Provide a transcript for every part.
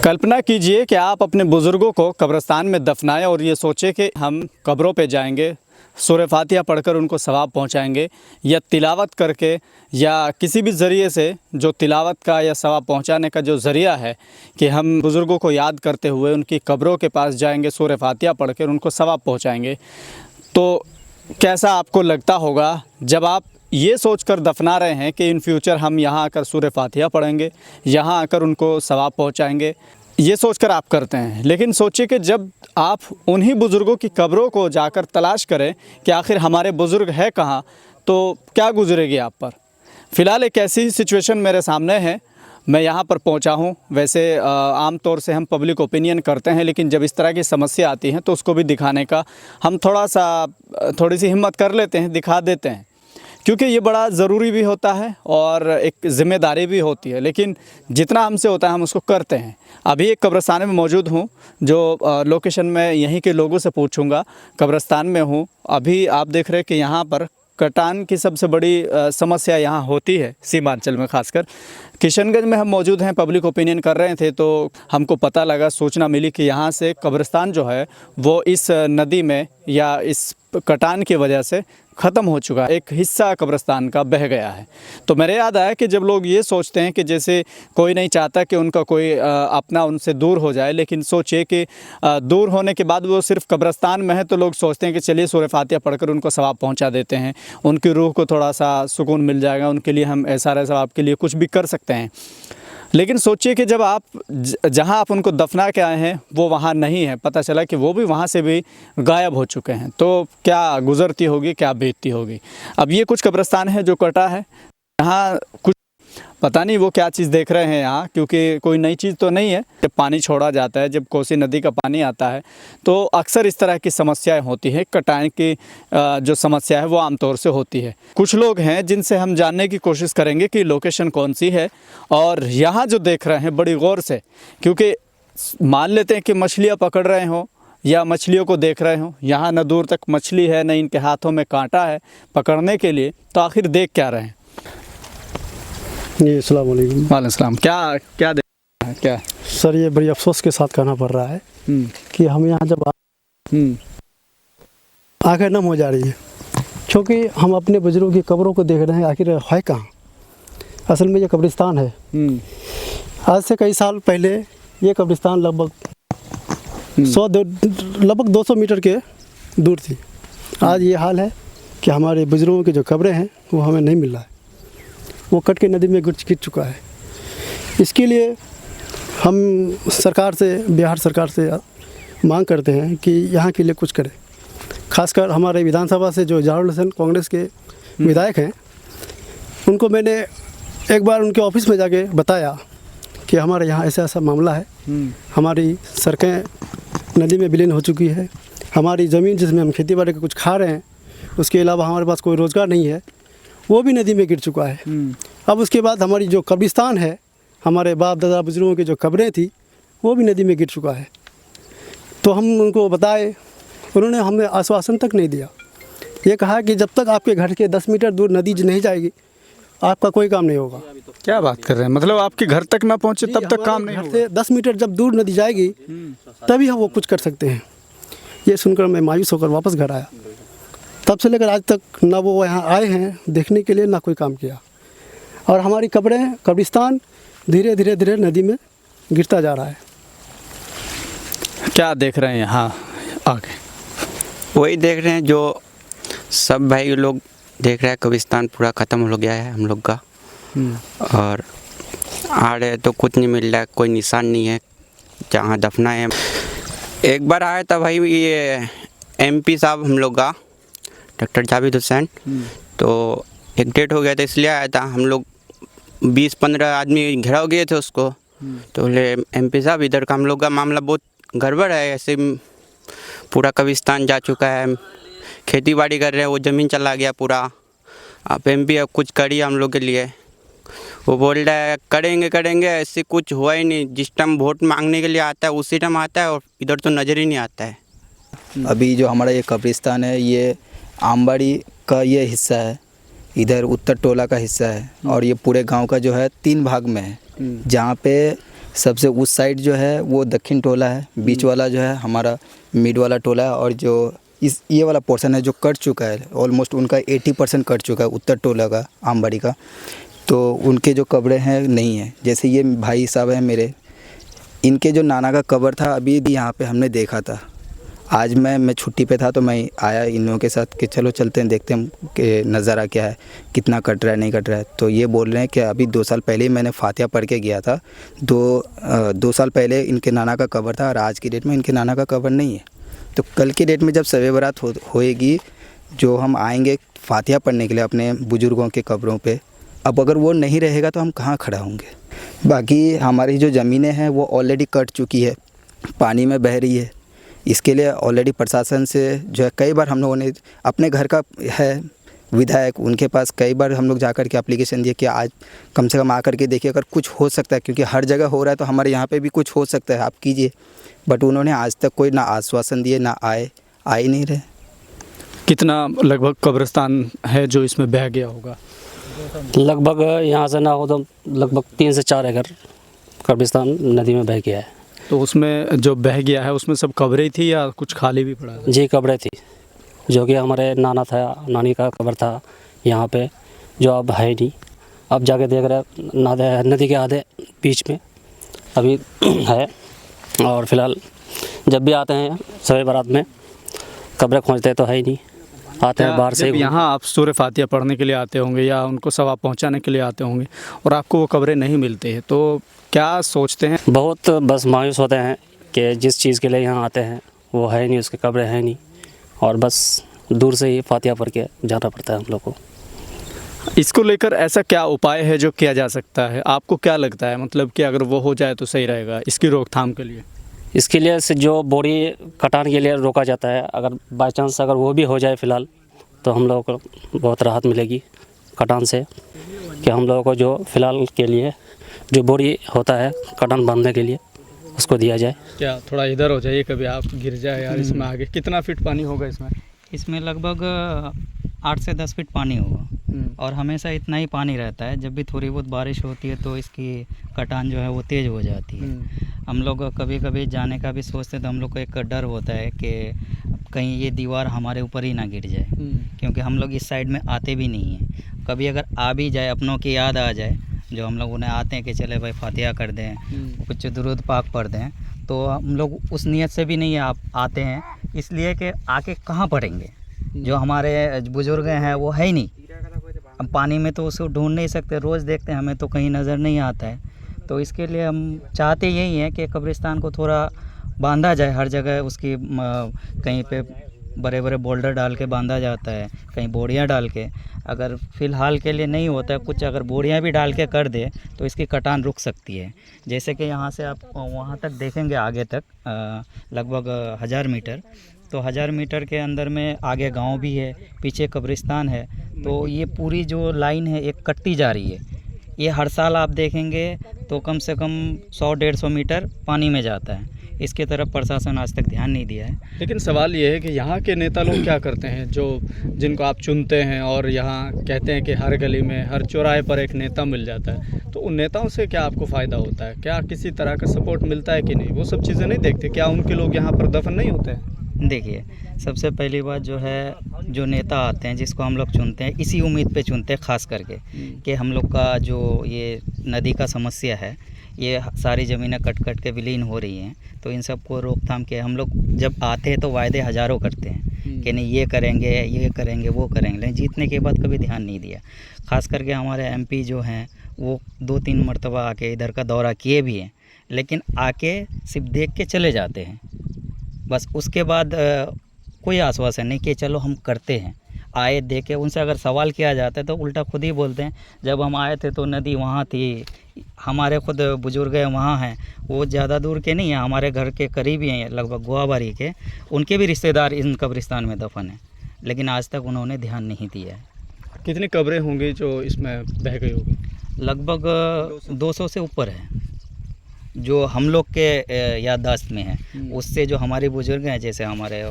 कल्पना कीजिए कि आप अपने बुज़ुर्गों को कब्रिस्तान में दफनाएं और ये सोचें कि हम कब्रों पे जाएंगे, सूरह फातिहा पढ़कर उनको सवाब पहुंचाएंगे, या तिलावत करके या किसी भी ज़रिए से जो तिलावत का या सवाब पहुंचाने का जो ज़रिया है कि हम बुज़ुर्गों को याद करते हुए उनकी कब्रों के पास जाएंगे, सूरह फातिहा पढ़कर उनको सवाब पहुंचाएंगे। तो कैसा आपको लगता होगा जब आप ये सोचकर दफना रहे हैं कि इन फ्यूचर हम यहाँ आकर सूरह फातिहा पढ़ेंगे, यहाँ आकर उनको सवाब पहुँचाएँगे, ये सोचकर आप करते हैं। लेकिन सोचिए कि जब आप उन्हीं बुज़ुर्गों की कब्रों को जाकर तलाश करें कि आखिर हमारे बुज़ुर्ग है कहाँ, तो क्या गुजरेगी आप पर। फ़िलहाल एक ऐसी सिचुएशन मेरे सामने है, मैं यहाँ पर पहुँचा हूँ। वैसे आम तौर से हम पब्लिक ओपिनियन करते हैं, लेकिन जब इस तरह की समस्या आती है तो उसको भी दिखाने का हम थोड़ी सी हिम्मत कर लेते हैं, दिखा देते हैं, क्योंकि ये बड़ा ज़रूरी भी होता है और एक ज़िम्मेदारी भी होती है। लेकिन जितना हमसे होता है हम उसको करते हैं। अभी एक कब्रिस्तान में मौजूद हूँ, जो लोकेशन मैं यहीं के लोगों से पूछूंगा। कब्रिस्तान में हूँ अभी। आप देख रहे हैं कि यहाँ पर कटान की सबसे बड़ी समस्या यहाँ होती है, सीमांचल में खासकर। किशनगंज में हम मौजूद हैं, पब्लिक ओपिनियन कर रहे थे तो हमको पता लगा, सूचना मिली कि यहाँ से कब्रिस्तान जो है वो इस नदी में या इस कटान की वजह से ख़त्म हो चुका है, एक हिस्सा कब्रिस्तान का बह गया है। तो मेरे याद आया कि जब लोग ये सोचते हैं कि जैसे कोई नहीं चाहता कि उनका कोई अपना उनसे दूर हो जाए, लेकिन सोचिए कि दूर होने के बाद वो सिर्फ कब्रिस्तान में है तो लोग सोचते हैं कि चलिए सूरह फातिहा पढ़कर उनको सवाब पहुंचा देते हैं, उनकी रूह को थोड़ा सा सुकून मिल जाएगा, उनके लिए हम ऐसा सवाब के लिए कुछ भी कर सकते हैं। लेकिन सोचिए कि जब आप जहां आप उनको दफना के आए हैं वो वहां नहीं है, पता चला कि वो भी वहां से भी गायब हो चुके हैं, तो क्या गुज़रती होगी, क्या बीतती होगी। अब ये कुछ कब्रिस्तान है जो कटा है, यहाँ कुछ पता नहीं वो क्या चीज़ देख रहे हैं यहाँ, क्योंकि कोई नई चीज़ तो नहीं है। जब पानी छोड़ा जाता है, जब कोसी नदी का पानी आता है तो अक्सर इस तरह की समस्याएं होती है। कटान की जो समस्या है वो आमतौर से होती है। कुछ लोग हैं जिनसे हम जानने की कोशिश करेंगे कि लोकेशन कौन सी है, और यहाँ जो देख रहे हैं बड़ी गौर से, क्योंकि मान लेते हैं कि मछलियाँ पकड़ रहे हों या मछलियों को देख रहे हों, यहाँ न दूर तक मछली है न इनके हाथों में कांटा है पकड़ने के लिए, तो आखिर देख क्या रहे हैं। जी अस्सलाम वालेकुम। वालेकुम सलाम। क्या देख रहे हैं क्या सर, ये बड़ी अफसोस के साथ कहना पड़ रहा है कि हम यहाँ जब आंखें नम हो जा रही है, क्योंकि हम अपने बुजुर्गों की कब्रों को देख रहे हैं, आखिर है कहाँ। असल में ये कब्रिस्तान है। आज से कई साल पहले ये कब्रिस्तान लगभग 200 मीटर के दूर थी। आज ये हाल है कि हमारे बुजुर्गों की जो कब्रें हैं वो हमें नहीं मिल रहा है, वो कट के नदी में गिर चुका है। इसके लिए हम सरकार से, बिहार सरकार से मांग करते हैं कि यहाँ के लिए कुछ करें। खासकर हमारे विधानसभा से जो जारुल हसन कांग्रेस के विधायक हैं, उनको मैंने एक बार उनके ऑफिस में जाके बताया कि हमारे यहाँ ऐसा ऐसा मामला है, हमारी सड़कें नदी में विलीन हो चुकी है, हमारी ज़मीन जिसमें हम खेती बाड़ी का कुछ खा रहे हैं उसके अलावा हमारे पास कोई रोज़गार नहीं है, वो भी नदी में गिर चुका है। अब उसके बाद हमारी जो कब्रिस्तान है, हमारे बाप दादा बुजुर्गों की जो कब्रें थी, वो भी नदी में गिर चुका है। तो हम उनको बताए, उन्होंने हमें आश्वासन तक नहीं दिया। ये कहा कि जब तक आपके घर के 10 मीटर दूर नदी नहीं जाएगी आपका कोई काम नहीं होगा। क्या बात कर रहे हैं, मतलब आपके घर तक ना पहुँचे तब तक काम नहीं होगा? 10 मीटर जब दूर नदी जाएगी तभी हम वो कुछ कर सकते हैं। ये सुनकर मैं मायूस होकर वापस घर आया। तब से लेकर आज तक ना वो यहाँ आए हैं देखने के लिए, ना कोई काम किया, और हमारी कब्रिस्तान धीरे धीरे नदी में गिरता जा रहा है। क्या देख रहे हैं यहाँ आगे? वही देख रहे हैं जो सब भाई लोग देख रहे हैं, कब्रिस्तान पूरा ख़त्म हो गया है हम लोग का। और आ रहे तो कुछ नहीं मिल रहा है, कोई निशान नहीं है जहाँ दफना है। एक बार आया था भाई ये MP साहब हम लोग का, डॉक्टर जावेद हुसैन, तो एक डेट हो गया था इसलिए आया था। हम लोग 20-15 आदमी घेराव गए थे उसको, तो बोले MP साहब इधर का हम लोग का मामला बहुत गड़बड़ है, ऐसे पूरा कब्रिस्तान जा चुका है, खेती बाड़ी कर रहे हैं, वो ज़मीन चला गया पूरा, आप MP अब कुछ करिए हम लोग के लिए। वो बोल रहा है करेंगे, ऐसे कुछ हुआ ही नहीं। जिस टाइम वोट मांगने के लिए आता है उसी टाइम आता है, और इधर तो नज़र ही नहीं आता है। अभी जो हमारा ये कब्रिस्तान है ये आमबाड़ी का ये हिस्सा है, इधर उत्तर टोला का हिस्सा है, और ये पूरे गांव का जो है 3 भाग में है, जहाँ पे सबसे उस साइड जो है वो दक्षिण टोला है, बीच वाला जो है हमारा मिड वाला टोला है, और जो ये वाला पोर्शन है जो कट चुका है ऑलमोस्ट उनका 80% कट चुका है उत्तर टोला का, आमबाड़ी का। तो उनके जो कब्रें हैं नहीं है। जैसे ये भाई साहब हैं मेरे, इनके जो नाना का कब्र था अभी भी यहाँ पे हमने देखा था। आज मैं छुट्टी पे था तो मैं आया इन लोगों के साथ कि चलो चलते हैं, देखते हैं कि नज़ारा क्या है, कितना कट रहा है नहीं कट रहा है। तो ये बोल रहे हैं कि अभी 2 साल पहले ही मैंने फातिहा पढ़ के गया था, 2 साल पहले इनके नाना का कब्र था और आज की डेट में इनके नाना का कब्र नहीं है। तो कल की डेट में जब शब बारात होएगी, जो हम आएंगे फातिहा पढ़ने के लिए अपने बुज़ुर्गों के कब्रों पे, अब अगर वो नहीं रहेगा तो हम कहाँ खड़ा होंगे। बाकी हमारी जो ज़मीनें हैं वो ऑलरेडी कट चुकी है, पानी में बह रही है। इसके लिए ऑलरेडी प्रशासन से जो है कई बार हम लोगों ने, अपने घर का है विधायक, उनके पास कई बार हम लोग जाकर के एप्लीकेशन दिए कि आज कम से कम आकर के देखिए अगर कुछ हो सकता है, क्योंकि हर जगह हो रहा है तो हमारे यहाँ पे भी कुछ हो सकता है, आप कीजिए। बट उन्होंने आज तक कोई ना आश्वासन दिए ना आ ही नहीं रहे। कितना लगभग कब्रिस्तान है जो इसमें बह गया होगा? लगभग यहाँ से ना हो तो लगभग 3 से 4 एकड़ कब्रिस्तान नदी में बह गया है। तो उसमें जो बह गया है उसमें सब कब्रें थी या कुछ खाली भी पड़ा है? जी कब्रें थी, जो कि हमारे नाना था, नानी का कब्र था यहाँ पे, जो अब है नहीं। अब जाके देख रहे नदी के आधे बीच में अभी है। और फिलहाल जब भी आते हैं शब बारात में कब्रें खोजते तो है ही नहीं, आते हैं बाहर से। यहाँ आप सूरह फातिहा पढ़ने के लिए आते होंगे या उनको सवाब पहुँचाने के लिए आते होंगे और आपको वो कब्रें नहीं मिलती है, तो क्या सोचते हैं? बहुत बस मायूस होते हैं कि जिस चीज़ के लिए यहाँ आते हैं वो है नहीं, उसके कब्रें हैं नहीं, और बस दूर से ही फातिहा पढ़ के जाना पड़ता है हम लोग को। इसको लेकर ऐसा क्या उपाय है जो किया जा सकता है? आपको क्या लगता है, मतलब कि अगर वो हो जाए तो सही रहेगा इसकी रोकथाम के लिए? इसके लिए से जो बोरी कटान के लिए रोका जाता है, अगर बाई चांस अगर वो भी हो जाए फ़िलहाल तो हम लोगों को बहुत राहत मिलेगी कटान से, कि हम लोगों को जो फ़िलहाल के लिए जो बोरी होता है कटान बांधने के लिए उसको दिया जाए। क्या थोड़ा इधर हो जाइए, कभी आप गिर जाए यार। इसमें आगे कितना फीट पानी होगा इसमें? इसमें लगभग 8 से 10 फीट पानी होगा, और हमेशा इतना ही पानी रहता है। जब भी थोड़ी बहुत बारिश होती है तो इसकी कटान जो है वो तेज़ हो जाती है। हम लोग कभी कभी जाने का भी सोचते हैं तो हम लोग को एक डर होता है कि कहीं ये दीवार हमारे ऊपर ही ना गिर जाए, क्योंकि हम लोग इस साइड में आते भी नहीं हैं। कभी अगर आ भी जाए, अपनों की याद आ जाए, जो हम लोग उन्हें आते हैं कि चले भाई फातिहा कर दें, कुछ दुरूद पाक पढ़ दें, तो हम लोग उस नियत से भी नहीं आते हैं, इसलिए कि आके कहाँ पढ़ेंगे। जो हमारे बुज़ुर्ग हैं वो है ही नहीं, हम पानी में तो उसको ढूंढ नहीं सकते, रोज़ देखते हैं हमें तो कहीं नज़र नहीं आता है। तो इसके लिए हम चाहते यही हैं कि कब्रिस्तान को थोड़ा बांधा जाए, हर जगह उसकी कहीं पे बड़े बड़े बोल्डर डाल के बांधा जाता है, कहीं बोरियां डाल के। अगर फ़िलहाल के लिए नहीं होता है कुछ, अगर बोरियां भी डाल के कर दे तो इसकी कटान रुक सकती है। जैसे कि यहाँ से आप वहाँ तक देखेंगे, आगे तक लगभग 1000 मीटर, तो 1000 मीटर के अंदर में आगे गांव भी है, पीछे कब्रिस्तान है। तो ये पूरी जो लाइन है एक कटती जा रही है। ये हर साल आप देखेंगे तो कम से कम 100-150 मीटर पानी में जाता है। इसके तरफ प्रशासन आज तक ध्यान नहीं दिया है। लेकिन सवाल ये है कि यहाँ के नेता लोग क्या करते हैं, जो जिनको आप चुनते हैं और यहाँ कहते हैं कि हर गली में, हर चौराहे पर एक नेता मिल जाता है, तो उन नेताओं से क्या आपको फ़ायदा होता है? क्या किसी तरह का सपोर्ट मिलता है कि नहीं? वो सब चीज़ें नहीं देखते? क्या उनके लोग यहाँ पर दफन नहीं होते हैं? देखिए, सबसे पहली बात जो है, जो नेता आते हैं जिसको हम लोग चुनते हैं, इसी उम्मीद पे चुनते हैं ख़ास करके कि हम लोग का जो ये नदी का समस्या है, ये सारी ज़मीनें कट कट के विलीन हो रही हैं, तो इन सब को रोकथाम के हम लोग जब आते हैं तो वायदे हज़ारों करते हैं कि नहीं ये करेंगे वो करेंगे, लेकिन जीतने के बाद कभी ध्यान नहीं दिया। ख़ास करके हमारे एमपी जो हैं वो 2-3 मरतबा आके इधर का दौरा किए भी हैं, लेकिन आके सिर्फ देख के चले जाते हैं, बस। उसके बाद कोई आश्वासन नहीं कि चलो हम करते हैं। आए देखे, उनसे अगर सवाल किया जाता है तो उल्टा खुद ही बोलते हैं जब हम आए थे तो नदी वहाँ थी, हमारे खुद बुजुर्ग वहाँ हैं, वो ज़्यादा दूर के नहीं हैं, हमारे घर के करीब ही हैं, लगभग गोवाबारी के, उनके भी रिश्तेदार इन कब्रिस्तान में दफन हैं, लेकिन आज तक उन्होंने ध्यान नहीं दिया है। कितनी कब्रें होंगी जो इसमें बह गई होगी? लगभग 200 से ऊपर है जो हम लोग के याददाश्त में है। उससे जो हमारे बुजुर्ग हैं, जैसे हमारे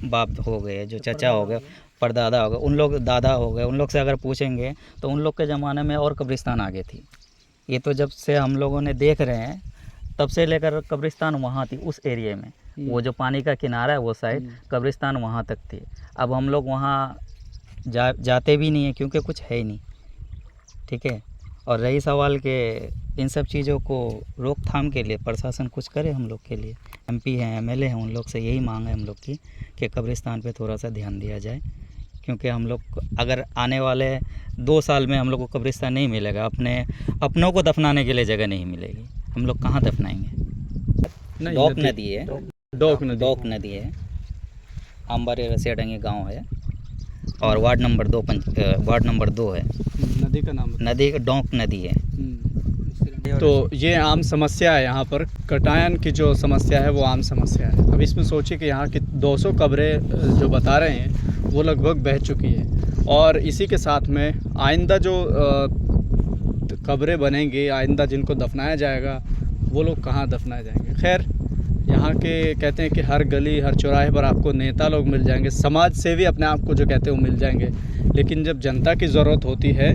बाप हो गए, जो चाचा हो गए, परदादा हो गए, उन लोग दादा हो गए, उन लोग से अगर पूछेंगे तो उन लोग के ज़माने में और कब्रिस्तान आगे थी, ये तो जब से हम लोगों ने देख रहे हैं तब से लेकर कब्रिस्तान वहाँ थी उस एरिया में, वो जो पानी का किनारा है वो साइड कब्रिस्तान वहाँ तक थी। अब हम लोग वहाँ जाते भी नहीं हैं क्योंकि कुछ है ही नहीं, ठीक है। और रही सवाल के इन सब चीज़ों को रोकथाम के लिए प्रशासन कुछ करे हम लोग के लिए, एमपी हैं, एमएलए हैं, उन लोग से यही मांग है हम लोग की कि कब्रिस्तान पे थोड़ा सा ध्यान दिया जाए, क्योंकि हम लोग अगर आने वाले 2 साल में हम लोग को कब्रिस्तान नहीं मिलेगा, अपनों को दफनाने के लिए जगह नहीं मिलेगी, हम लोग कहाँ दफनाएंगे। डोक नदी है, डोक नदी है, आम्बारी रसियाडंगी गांव है और वार्ड नंबर 2 है। नदी का नाम नदी डोंक नदी है। तो ये आम समस्या है, यहाँ पर कटायन की जो समस्या है वो आम समस्या है। अब इसमें सोचिए कि यहाँ की 200 कब्रें जो बता रहे हैं वो लगभग बह चुकी है, और इसी के साथ में आइंदा जो कब्रें बनेंगी, आइंदा जिनको दफनाया जाएगा वो लोग कहाँ दफनाए जाएंगे। खैर, यहाँ के कहते हैं कि हर गली हर चौराहे पर आपको नेता लोग मिल जाएंगे, समाज सेवी अपने आप को जो कहते हैं वो मिल जाएंगे, लेकिन जब जनता की ज़रूरत होती है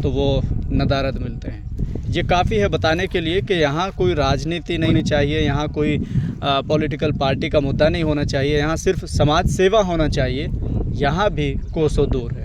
तो वो नदारद मिलते हैं। ये काफ़ी है बताने के लिए कि यहाँ कोई राजनीति नहीं होनी चाहिए, यहाँ कोई पॉलिटिकल पार्टी का मुद्दा नहीं होना चाहिए, यहाँ सिर्फ समाज सेवा होना चाहिए। यहाँ भी कोसों दूर है।